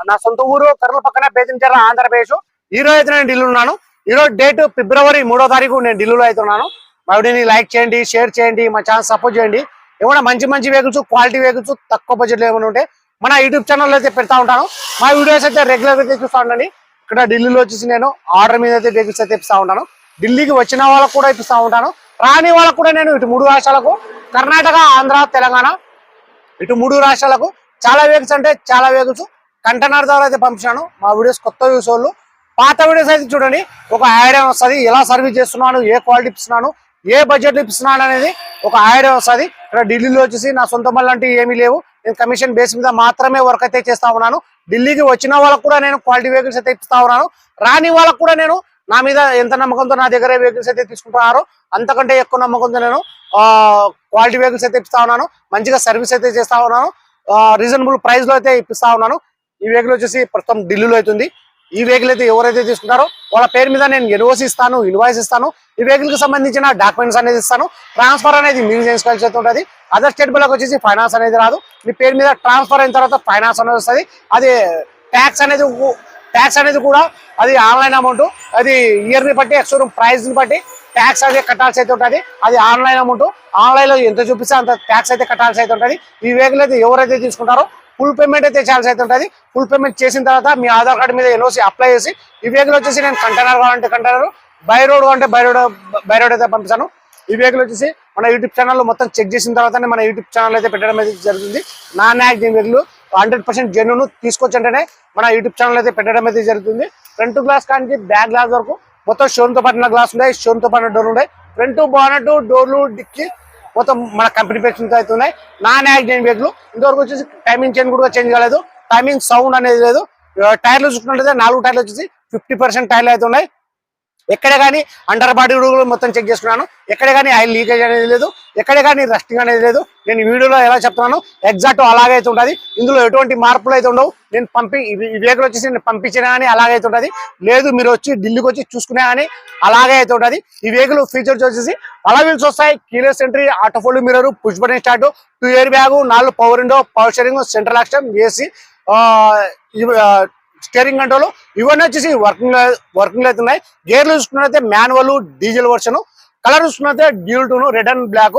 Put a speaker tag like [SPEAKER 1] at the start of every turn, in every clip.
[SPEAKER 1] నా సొంత ఊరు కర్నూలు పక్కన బేతంచెర్ల ఆంధ్రప్రదేశ్. ఈ రోజు అయితే నేను ఢిల్లీలో ఉన్నాను. ఈ రోజు డేట్ ఫిబ్రవరి 3వ తారీఖు నేను ఢిల్లీలో అయితే ఉన్నాను. మా వీడియోని లైక్ చేయండి, షేర్ చేయండి, మా ఛానల్ సపోర్ట్ చేయండి. ఏమైనా మంచి వెహికల్స్, క్వాలిటీ వెహికల్స్, తక్కువ బడ్జెట్లో ఏమైనా ఉంటే మన యూట్యూబ్ ఛానల్ అయితే పెడతా ఉంటాను. మా వీడియోస్ అయితే రెగ్యులర్ అయితే చూస్తూ ఉండండి. ఇక్కడ ఢిల్లీలో వచ్చేసి నేను ఆర్డర్ మీద అయితే వెహికల్స్ అయితే ఇప్పిస్తూ ఉంటాను. ఢిల్లీకి వచ్చిన వాళ్ళకు కూడా ఇప్పిస్తూ ఉంటాను. రాని వాళ్ళకు కూడా నేను ఇటు 3 రాష్ట్రాలకు, కర్ణాటక, ఆంధ్ర, తెలంగాణ, ఇటు 3 రాష్ట్రాలకు చాలా వెహికల్స్ అంటే చాలా వెహికల్స్ కంటైనర్ ద్వారా అయితే పంపించాను. మా వీడియోస్ కొత్త వ్యూస్ వాళ్ళు పాత వీడియోస్ అయితే చూడండి, ఒక ఐడియా వస్తుంది. ఎలా సర్వీస్ చేస్తున్నాను, ఏ క్వాలిటీ ఇస్తున్నాను, ఏ బడ్జెట్ ఇస్తున్నాను అనేది ఒక ఐడియా వస్తుంది. ఇక్కడ ఢిల్లీలో వచ్చేసి నా సొంత మళ్ళీ అంటే ఏమీ లేవు. నేను కమిషన్ బేస్ మీద మాత్రమే వర్క్ అయితే చేస్తా ఉన్నాను. ఢిల్లీకి వచ్చిన వాళ్ళకు కూడా నేను క్వాలిటీ వెహికల్స్ అయితే ఇప్పిస్తా ఉన్నాను. రాని వాళ్ళకు కూడా నేను నా మీద ఎంత నమ్మకంతో నా దగ్గర వెహికల్స్ అయితే తీసుకుంటున్నారో అంతకంటే ఎక్కువ నమ్మకంతో నేను క్వాలిటీ వెహికల్స్ అయితే ఇప్పిస్తా ఉన్నాను. మంచిగా సర్వీస్ అయితే చేస్తా ఉన్నాను. రీజనబుల్ ప్రైస్ లో అయితే ఇప్పిస్తా ఉన్నాను. ఈ వెహికల్ వచ్చేసి ప్రస్తుతం ఢిల్లీలో అవుతుంది. ఈ వెహికల్ అయితే ఎవరైతే తీసుకుంటారో వాళ్ళ పేరు మీద నేను ఎన్ఓసి ఇస్తాను, ఇన్వాయిస్ ఇస్తాను. ఈ వెహికల్ కి సంబంధించిన డాక్యుమెంట్స్ అనేది ఇస్తాను. ట్రాన్స్ఫర్ అనేది మీరు చేసుకోవాల్సి అయితే ఉంటుంది. అదర్ స్టేట్ బిల్లకు వచ్చేసి ఫైనాన్స్ అనేది రాదు. మీ పేరు మీద ట్రాన్స్ఫర్ అయిన తర్వాత ఫైనాన్స్ అనేది వస్తుంది. అది ట్యాక్స్ అనేది కూడా అది ఆన్లైన్ అమౌంట్. అది ఇయర్ ని బట్టి, ఎక్స్షోరూమ్ ప్రైస్ ని బట్టి ట్యాక్స్ అయితే కట్టాల్సి అయితే ఉంటుంది. అది ఆన్లైన్ అమౌంట్. ఆన్లైన్ లో ఎంత చూపిస్తే అంత ట్యాక్స్ అయితే కట్టాల్సి అయితే ఉంటుంది. ఈ వెహికల్ అయితే ఎవరైతే తీసుకుంటారో ఫుల్ పేమెంట్ అయితే చేయాల్సి అయితే ఉంటుంది. ఫుల్ పేమెంట్ చేసిన తర్వాత మీ ఆధార్ కార్డు మీద ఎన్ఓసి అప్లై చేసి ఈ వెహికల్ వచ్చేసి నేను కంటైనర్ కావాలంటే కంటైనర్, బై రోడ్ కావాలంటే బై రోడ్ అయితే పంపిస్తాను. ఈ వెహికల్ వచ్చేసి మన యూట్యూబ్ ఛానల్లో మొత్తం చెక్ చేసిన తర్వాతనే మన యూట్యూబ్ ఛానల్ అయితే పెట్టడం అయితే జరుగుతుంది. నాన్ యాక్టివ్ వెహికల్ 100% జెన్యూన్ తీసుకొచ్చంటేనే మన యూట్యూబ్ ఛానల్ అయితే పెట్టడం అయితే జరుగుతుంది. ఫ్రంట్ గ్లాస్ కానీ బ్యాక్ గ్లాస్ వరకు మొత్తం షోన్తో పాటు గ్లాస్ ఉన్నాయి, షోన్తో పాటు డోర్ ఉన్నాయి. ఫ్రంట్ బానెట్, డోర్లు, డిక్కి మొత్తం మన కంపెనీ పేరు అయితే ఉన్నాయి. Non accident vehicle. ఇంతవరకు వచ్చేసి టైమింగ్ చైన్ కూడా చేంజ్ కాలేదు. టైమింగ్ సౌండ్ అనేది లేదు. టైర్లు చూసుకున్నట్లయితే 4 టైర్లు వచ్చేసి 50% టైర్లు అయితే ఉన్నాయి. ఎక్కడ కానీ అండర్ బాడీ కూడా మొత్తం చెక్ చేసుకున్నాను. ఎక్కడ కానీ ఆయిల్ లీకేజ్ అనేది లేదు. ఎక్కడ కానీ రస్టింగ్ అనేది లేదు. నేను వీడియోలో ఎలా చెప్తున్నాను ఎగ్జాక్ట్ అలాగే అయితే ఉంటుంది. ఇందులో ఎటువంటి మార్పులు అయితే ఉండవు. నేను ఈ వెహికల్ వచ్చేసి నేను పంపించినా కానీ అలాగే అయితే ఉంటుంది. లేదు మీరు వచ్చి ఢిల్లీకి వచ్చి చూసుకున్నా కానీ అలాగే అయితే ఉంటుంది. ఈ వెహికల్ ఫీచర్స్ వచ్చేసి అలవీల్స్ వస్తాయి, keyless entry, auto fold mirror, push button start, 2 airbag, 4 power window, power steering, central action, AC, steering control ఇవన్నీ వచ్చేసి వర్కింగ్ అయితే ఉన్నాయి. గేర్లు చూసుకున్నట్లయితే మాన్యువల్, డీజిల్ వర్షన్. కలర్ చూసుకున్నట్లయితే dual tone, red and black.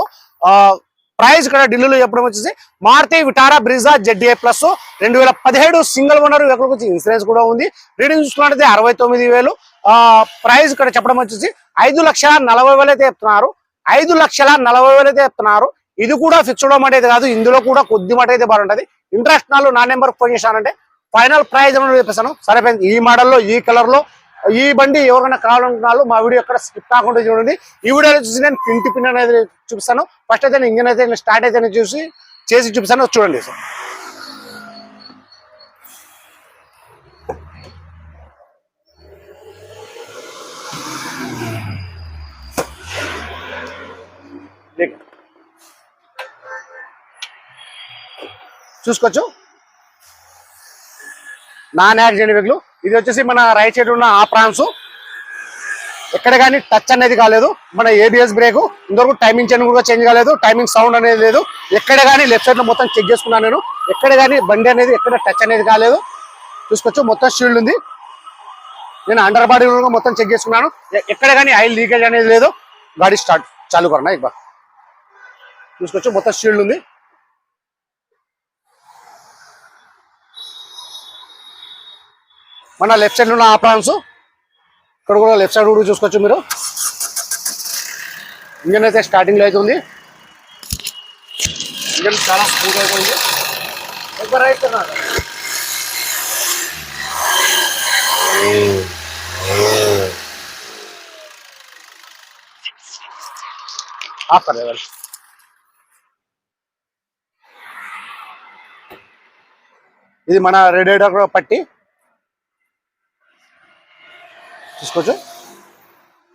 [SPEAKER 1] Price ఇక్కడ ఢిల్లీలో చెప్పడం వచ్చేసి Maruti Vitara Brezza ZA plus 2017 single owner vehicle వచ్చి ఇన్సూరెన్స్ కూడా ఉంది. రీడింగ్ చూసుకున్నట్లయితే 69,000. ప్రైస్ ఇక్కడ చెప్పడం వచ్చేసి 5,40,000 అయితే చెప్తున్నారు. 5,40,000 అయితే చెప్తున్నారు. ఇది కూడా ఫిక్స్డ్ అమౌంట్ అయితే కాదు. ఇందులో కూడా కొద్ది మాట అయితే బాగుంటది. ఇంట్రెస్ట్ నా నెంబర్ ఫోన్ చేశానంటే ఫైనల్ ప్రైజ్ ఏమన్నా చెప్పేస్తాను. సరే ఫ్రెండ్స్, ఈ మోడల్లో, ఈ కలర్ లో ఈ బండి ఎవరైనా కావాలనుకున్నారు మా వీడియో ఎక్కడ స్కిప్ కాకుండా చూడండి. ఈ వీడియోలో చూసి నేను పిన్ అనేది చూపిస్తాను. ఫస్ట్ అయితే ఇంజన్ అయితే స్టార్ట్ అయితే చేసి చూపిస్తాను, చూడండి. చూసుకోవచ్చు నాన్ యాక్సిడెంట్ వెహికల్. ఇది వచ్చేసి మన రైట్ సైడ్ ఉన్న ఆ ప్రాన్స్ ఎక్కడ కానీ టచ్ అనేది కాలేదు. మన ABS బ్రేక్ ఇంతవరకు టైమింగ్ చైన్ కూడా చేంజ్ కాలేదు. టైమింగ్ సౌండ్ అనేది లేదు. ఎక్కడ కానీ లెఫ్ట్ సైడ్ లో మొత్తం చెక్ చేసుకున్నాను నేను. ఎక్కడ కానీ బండి అనేది ఎక్కడ టచ్ అనేది కాలేదు. చూసుకోవచ్చు మొత్తం షీల్డ్ ఉంది. నేను అండర్ బాడీ మొత్తం చెక్ చేసుకున్నాను. ఎక్కడ కానీ ఆయిల్ లీకేజ్ అనేది లేదు. గాడి స్టార్ట్ చాలు కరనా ఇక చూసుకోవచ్చు మొత్తం షీల్డ్ ఉంది. మన లెఫ్ట్ సైడ్ ఉన్న ఆ ప్రాన్స్ ఇక్కడ కూడా లెఫ్ట్ సైడ్ కూడా చూసుకోవచ్చు మీరు. ఇంజన్ అయితే స్టార్టింగ్ లో అయితే ఉంది. ఇంజన్ చాలా స్మూత్ అయిపోయింది. ఇది మన రేడియేటర్ పట్టి చూసుకోవచ్చు.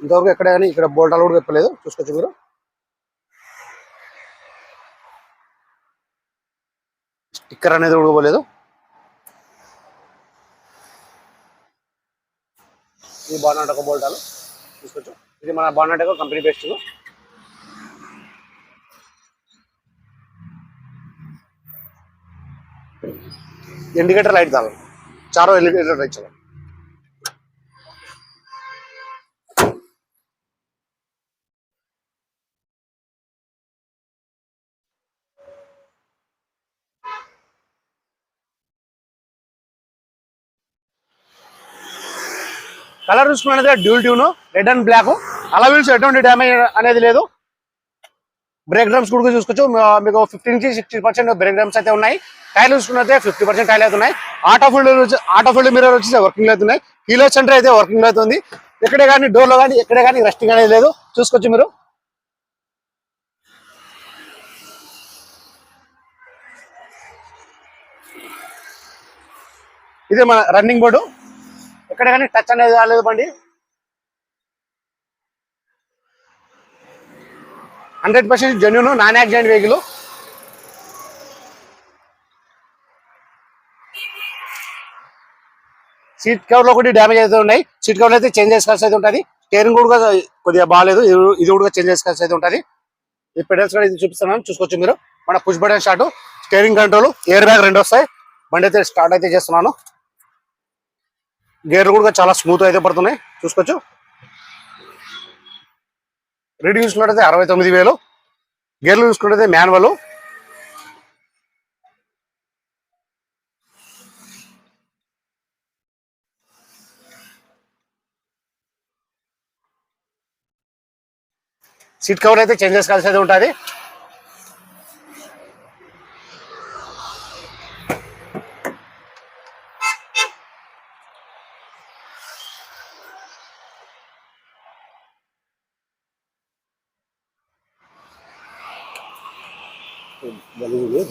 [SPEAKER 1] ఇంతవరకు ఎక్కడ కానీ ఇక్కడ బోల్టాలు కూడా చెప్పలేదు. చూసుకోవచ్చు మీరు. స్టిక్కర్ అనేది కూడా పోలేదు. ఇది బాగున్నట్టు బోల్టాలు చూసుకోవచ్చు. ఇది మన బాగున్నట్టు కంపెనీ బేస్ట్. ఇండికేటర్ లైట్ తాగాలి. चारों एलिवेटेड है। चलो కలర్ చూసుకున్నట్లయితే dual tone red and black, అలా వీల్స్ ఎటువంటి డ్యామేజ్ అనేది లేదు। బ్రేక్ డ్రమ్స్ కూడా చూసుకోవచ్చు, మీకు 50 నుంచి 60% బ్రేక్ డ్రమ్స్ అయితే ఉన్నాయి। టైర్లు చూసుకున్నట్లయితే 50% టైర్లు అయితే ఉన్నాయి। ఆటో ఫోల్డ్ మిర్రర్ వచ్చి వర్కింగ్ అవుతున్నాయి। కీలెస్ సెంటర్ అయితే వర్కింగ్ అవుతుంది। ఎక్కడే కానీ డోర్ లో కానీ ఎక్కడే కానీ రస్టింగ్ అనేది లేదు, చూసుకోవచ్చు మీరు। ఇది మన రన్నింగ్ బోర్డు, ఎక్కడే కానీ టచ్ అనేది కాలేదు బండి। 100% genuine non accident vehicle. Seat cover లో కూడా డ్యామేజ్ అయితే ఉన్నాయి, సీట్ కవర్ అయితే చేంజ్ చేసుకోవాల్సి అయితే ఉంటుంది। స్టీరింగ్ కూడా కొద్దిగా బాగాలేదు, ఇది కూడా చేంజ్ చేసుకోవాల్సి అయితే ఉంటుంది। ఈ పెడల్స్ కూడా ఇది చూపిస్తున్నాను, చూసుకోవచ్చు మీరు। మన push button start, steering control, air bag రెండు వస్తాయి। బండి అయితే స్టార్ట్ అయితే చేస్తున్నాను। గేర్లు కూడా చాలా స్మూత్ అయితే పడుతున్నాయి, చూసుకోవచ్చు। రేట్ చూసుకున్నట్టయితే 69,000। గేర్లు చూసుకున్నట్టయితే మాన్యువల్। సీట్ కవర్ అయితే చేంజ్ చేసుకోవాల్సి అయితే ఉంటుంది।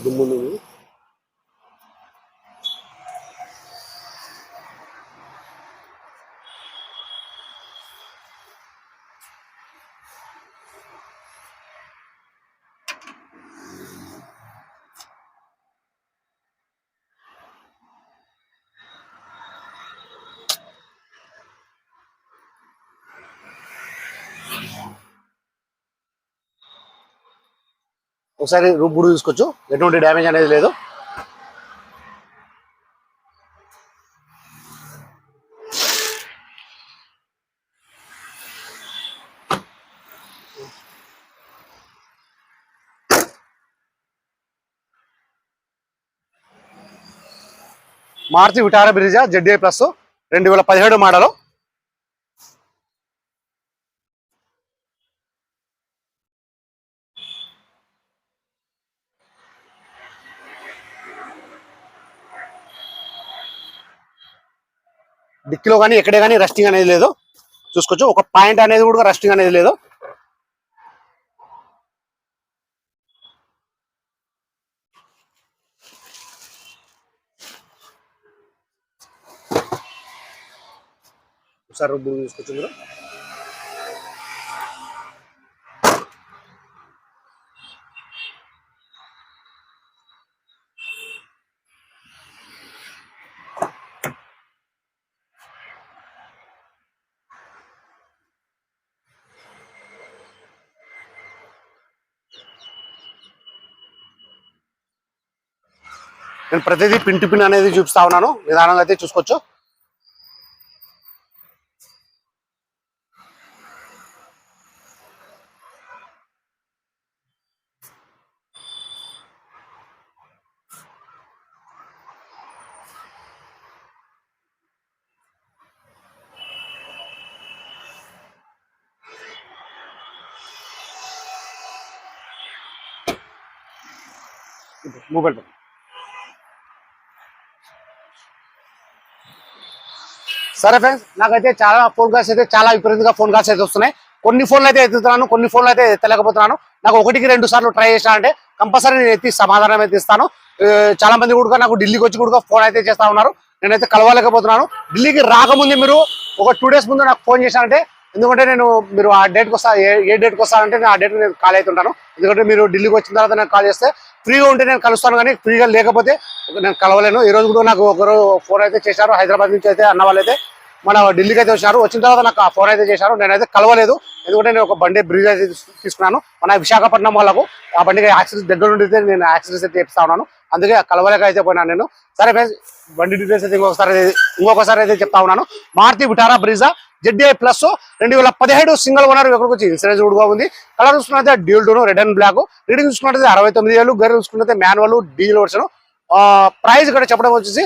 [SPEAKER 1] దుమ్ము ఒకసారి రూప్ కూడా చూసుకోవచ్చు, ఎటువంటి డ్యామేజ్ అనేది లేదు। Maruti Vitara Brezza ZA plus 2017 model. డిక్కీలో కానీ ఎక్కడే కానీ రస్టింగ్ అనేది లేదు, చూసుకోవచ్చు। ఒక పాయింట్ అనేది కూడా రస్టింగ్ అనేది లేదు। ఒకసారి రూప్ చూసుకోవచ్చు మీరు। నేను ప్రతిదీ పిన్ టు పిన్ అనేది చూపిస్తా ఉన్నాను, నిదానంగా అయితే చూసుకోవచ్చు। మొబైల్ సరే ఫ్రెండ్స్, నాకైతే చాలా ఫోన్ కాల్స్ అయితే చాలా విపరీతంగా ఫోన్ కాల్స్ అయితే వస్తున్నాయి। కొన్ని ఫోన్లు అయితే ఎత్తుతున్నాను, కొన్ని ఫోన్లు అయితే ఎత్తలేకపోతున్నాను। నాకు 1-2 సార్లు ట్రై చేసా అంటే కంపల్సరీ నేను ఎత్తి సమాధానం అయితే ఇస్తాను। చాలా మంది కూడా నాకు ఢిల్లీకి వచ్చి కూడా ఫోన్ అయితే చేస్తా ఉన్నారు, నేనైతే కలవలేకపోతున్నాను। ఢిల్లీకి రాకముందే మీరు ఒక 2 డేస్ ముందు నాకు ఫోన్ చేశానంటే, ఎందుకంటే మీరు ఆ డేట్కి వస్తా, ఏ డేట్కి వస్తానంటే నేను ఆ డేట్కి నేను కాల్ అవుతుంటాను। ఎందుకంటే మీరు ఢిల్లీకి వచ్చిన తర్వాత నాకు కాల్ చేస్తే ఫ్రీగా ఉంటే నేను కలుస్తాను, కానీ ఫ్రీగా లేకపోతే నేను కలవలేను। ఈ రోజు కూడా నాకు ఒకరు ఫోన్ అయితే చేశారు, హైదరాబాద్ నుంచి అయితే అన్న వాళ్ళు అయితే మన ఢిల్లీకి అయితే వచ్చారు। వచ్చిన తర్వాత నాకు ఆ ఫోన్ అయితే చేశారు, నేనైతే కలవలేదు। ఎందుకంటే నేను ఒక బండి బ్రిడ్జ్ అయితే తీసుకున్నాను మన విశాఖపట్నం వాళ్ళకు, ఆ బండికి యాక్సిడెంట్ దగ్గర నుండి నేను యాక్సిడెంట్ అయితే చేపిస్తా ఉన్నాను, అందుకే కలవలేక అయితే పోయినాను నేను। సరే ఫ్రెండ్స్, బండి డీటెయిల్స్ అయితే ఇంకొకసారి అయితే చెప్తా ఉన్నాను. Maruti Vitara Brezza ZDI plus 2017 single owner ఎక్కడికి వచ్చి ఇన్సూరెన్స్ కూడా ఉంది. కలర్ చూసుకున్నట్టే dual tone red and black. Reading చూసుకున్నట్టు 69,000. గేర్ చూసుకున్నట్టు మాన్యువల్ డీజిల్ వర్షన్. ప్రైస్ ఇక్కడ చెప్పడం వచ్చేసి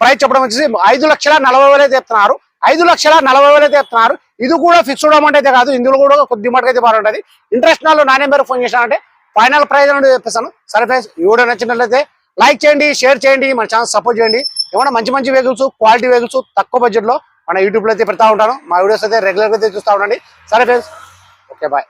[SPEAKER 1] ప్రైస్ చెప్పడం వచ్చేసి 5,40,000 అయితే చెప్తున్నారు. 5,40,000 అయితే చెప్తున్నారు. ఇది కూడా ఫిక్స్డ్ అమౌంట్ అయితే కాదు, ఇందులో కూడా కొద్ది మటుకు అయితే బాగుంటుంది. ఇంట్రెస్ట్ నాలో నా నెంబర్ ఫోన్ చేసినానంటే ఫైనల్ ప్రైస్ అనేది చెప్పేస్తాను. సరే ఫ్రెండ్స్, ఈ వీడియో నచ్చినట్లయితే లైక్ చేయండి, షేర్ చేయండి, మన ఛానల్ సపోర్ట్ చేయండి. ఏమైనా మంచి వెహికల్స్, క్వాలిటీ వెహికల్స్ తక్కువ బడ్జెట్ లో మన యూట్యూబ్ లో అయితే పెడతా ఉంటాను. మా వీడియోస్ అయితే రెగ్యులర్ గా అయితే చూస్తూ ఉండండి. సరే ఫ్రెండ్స్, ఓకే బాయ్.